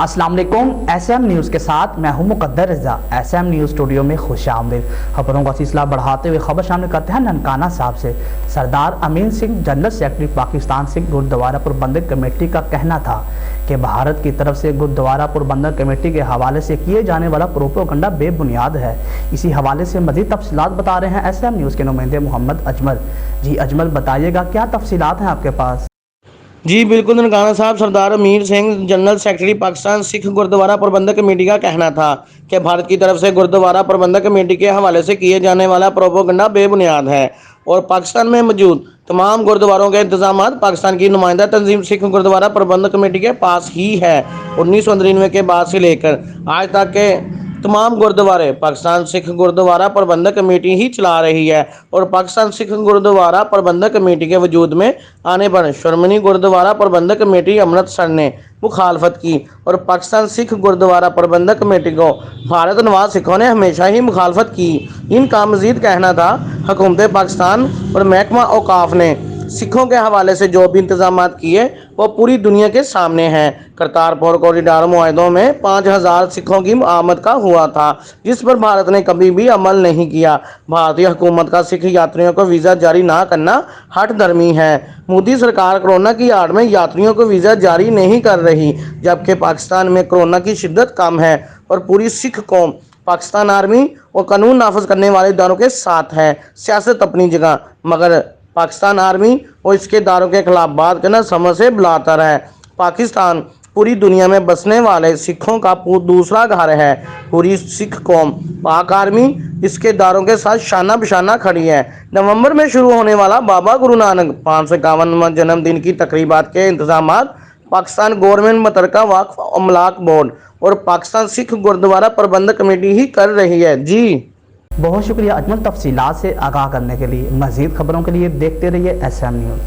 अस्सलाम वालेकुम। SM news के साथ मैं हूं मुकद्दर रज़ा। SM न्यूज़ स्टूडियो में खुश आमदीद। खबरों का सिलसिला बढ़ाते हुए खबर शामिल करते हैं ननकाना साहब से। सरदार अमीन सिंह जनरल सेक्रेटरी पाकिस्तान सिख गुरुद्वारा प्रबंधक कमेटी का कहना था कि भारत की तरफ से गुरुद्वारा प्रबंधक कमेटी के हवाले से किए जाने वाला प्रोपेगेंडा बेबुनियाद है। इसी हवाले से मज़ीद तफसीलात बता रहे हैं SM न्यूज़ के नुमाइंदे मोहम्मद अजमल। जी अजमल, बताइएगा क्या तफसीलात हैं आपके पास? जी बिल्कुल ननकाना साहब, सरदार अमीर सिंह जनरल सेक्रेटरी पाकिस्तान सिख गुरुद्वारा प्रबंधक कमेटी का कहना था कि भारत की तरफ से गुरुद्वारा प्रबंधक कमेटी के हवाले से किए जाने वाला प्रोपेगेंडा बेबुनियाद है और पाकिस्तान में मौजूद तमाम गुरुद्वारों के इंतजाम पाकिस्तान की नुमाइंदा तंजीम सिख गुरुद्वारा प्रबंधक कमेटी के पास ही है। 1999 के बाद से लेकर आज तक के तमाम गुरुद्वारे पाकिस्तान सिख गुरुद्वारा प्रबंधक कमेटी ही चला रही है और पाकिस्तान सिख गुरुद्वारा प्रबंधक कमेटी के वजूद में आने पर श्रोमणी गुरुद्वारा प्रबंधक कमेटी अमृतसर ने मुखालफत की और पाकिस्तान सिख गुरुद्वारा प्रबंधक कमेटी को भारत नवाज सिखों ने हमेशा ही मुखालफत की। इनका मजीद कहना था हुकूमत पाकिस्तान और महकमा औकाफ ने सिखों के हवाले से जो भी इंतजाम किए वो पूरी दुनिया के सामने हैं। करतारपुर कॉरिडोर मुआहदों में 5000 सिखों की आमद का हुआ था, जिस पर भारत ने कभी भी अमल नहीं किया। भारतीय हुकूमत का सिख यात्रियों को वीज़ा जारी ना करना हठ धर्मी है। मोदी सरकार कोरोना की आड़ में यात्रियों को वीज़ा जारी नहीं कर रही, जबकि पाकिस्तान में कोरोना की शिद्दत कम है और पूरी सिख कौम पाकिस्तान आर्मी और कानून नाफज करने वाले इदारों के साथ है। सियासत अपनी जगह, मगर पाकिस्तान आर्मी और इसके इदारों के खिलाफ बात करना समझ से बुलातर है। पाकिस्तान पूरी दुनिया में बसने वाले सिखों का दूसरा घर है। पूरी सिख कौम पाक आर्मी इसके इदारों के साथ शाना बशाना खड़ी है। नवंबर में शुरू होने वाला बाबा गुरु नानक 551वां जन्मदिन की तकरीबात के इंतजाम पाकिस्तान गवर्नमेंट मुतलका वक्फ अमलाक बोर्ड और पाकिस्तान सिख गुरुद्वारा प्रबंधक कमेटी ही कर रही है। जी बहुत शुक्रिया अजमल, तफसीलात से आगाह करने के लिए। मज़ीद खबरों के लिए देखते रहिए SM न्यूज़।